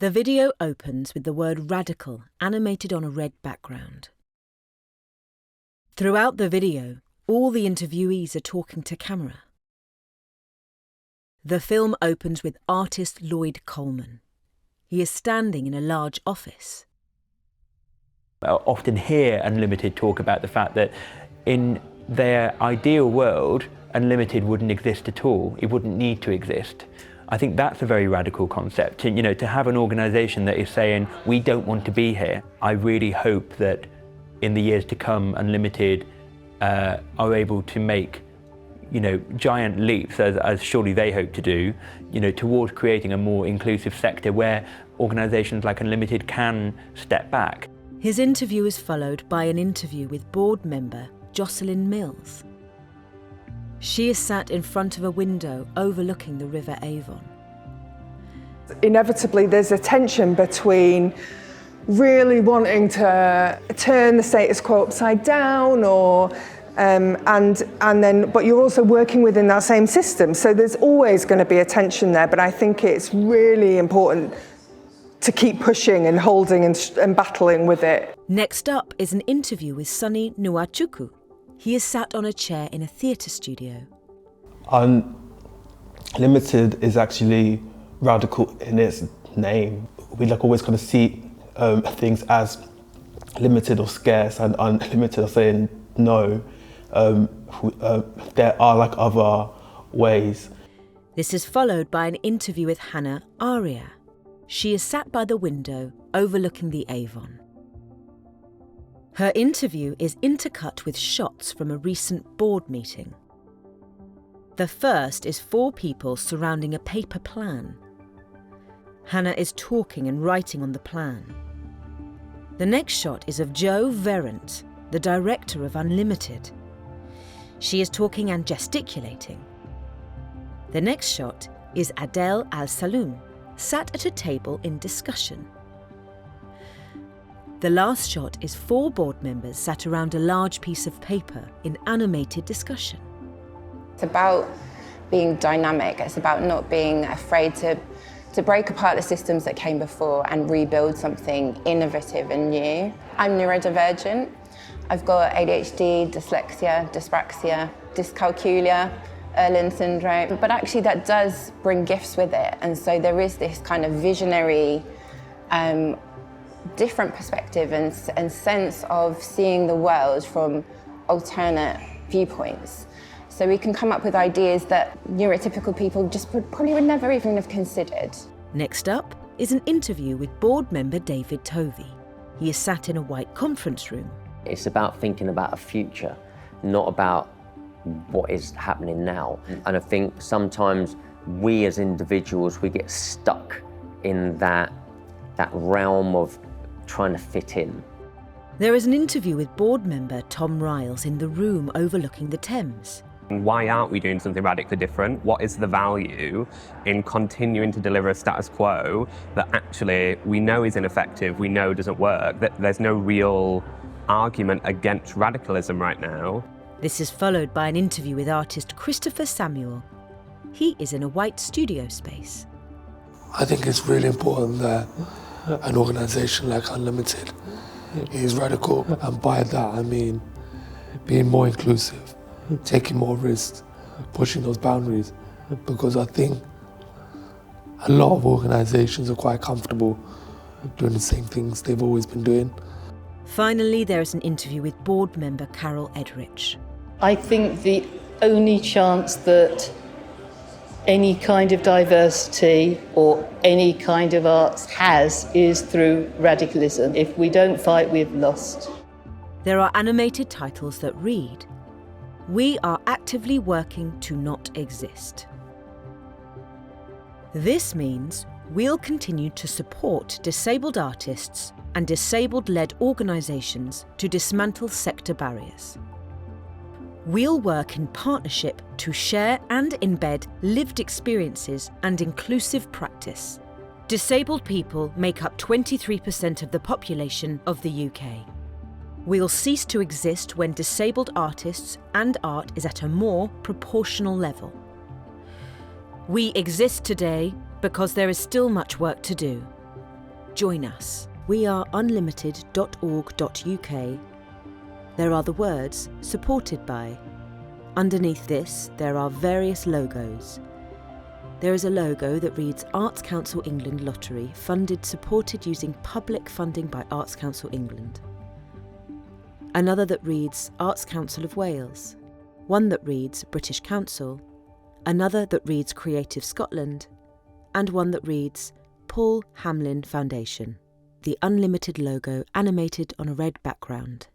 The video opens with the word radical animated on a red background. Throughout the video, all the interviewees are talking to camera. The film opens with artist Lloyd Coleman. He is standing in a large office. I often hear Unlimited talk about the fact that in their ideal world, Unlimited wouldn't exist at all. It wouldn't need to exist. I think that's a very radical concept. To have an organisation that is saying, we don't want to be here. I really hope that in the years to come, Unlimited are able to make giant leaps, as surely they hope to do, towards creating a more inclusive sector where organisations like Unlimited can step back. His interview is followed by an interview with board member Jocelyn Mills. She is sat in front of a window overlooking the River Avon. Inevitably, there's a tension between really wanting to turn the status quo upside down, but you're also working within that same system. So there's always going to be a tension there. But I think it's really important to keep pushing and holding and battling with it. Next up is an interview with Sonny Nwachukwu. He is sat on a chair in a theatre studio. Unlimited is actually radical in its name. We always kind of see things as limited or scarce, and unlimited are saying no. There are other ways. This is followed by an interview with Hannah Aria. She is sat by the window overlooking the Avon. Her interview is intercut with shots from a recent board meeting. The first is 4 people surrounding a paper plan. Hannah is talking and writing on the plan. The next shot is of Jo Verrant, the director of Unlimited. She is talking and gesticulating. The next shot is Adel Al-Saloom, sat at a table in discussion. The last shot is 4 board members sat around a large piece of paper in animated discussion. It's about being dynamic. It's about not being afraid to break apart the systems that came before and rebuild something innovative and new. I'm neurodivergent. I've got ADHD, dyslexia, dyspraxia, dyscalculia, Erlen syndrome, but actually that does bring gifts with it. And so there is this kind of visionary, different perspective and sense of seeing the world from alternate viewpoints. So we can come up with ideas that neurotypical people just probably would never even have considered. Next up is an interview with board member David Tovey. He is sat in a white conference room. It's about thinking about a future, not about what is happening now. And I think sometimes we as individuals, we get stuck in that realm of trying to fit in. There is an interview with board member Tom Riles in the room overlooking the Thames. Why aren't we doing something radically different? What is the value in continuing to deliver a status quo that actually we know is ineffective, we know doesn't work, that there's no real argument against radicalism right now? This is followed by an interview with artist Christopher Samuel. He is in a white studio space. I think it's really important that an organisation like Unlimited is radical, and by that I mean being more inclusive, taking more risks, pushing those boundaries, because I think a lot of organisations are quite comfortable doing the same things they've always been doing. Finally, there is an interview with board member Carol Edrich. I think the only chance that any kind of diversity or any kind of arts has is through radicalism. If we don't fight, we've lost. There are animated titles that read, "We are actively working to not exist." This means we'll continue to support disabled artists and disabled-led organisations to dismantle sector barriers. We'll work in partnership to share and embed lived experiences and inclusive practice. Disabled people make up 23% of the population of the UK. We'll cease to exist when disabled artists and art is at a more proportional level. We exist today because there is still much work to do. Join us. We are unlimited.org.uk. There are the words supported by. Underneath this, there are various logos. There is a logo that reads Arts Council England Lottery, funded, supported using public funding by Arts Council England. Another that reads Arts Council of Wales. One that reads British Council. Another that reads Creative Scotland. And one that reads Paul Hamlyn Foundation. The Unlimited logo animated on a red background.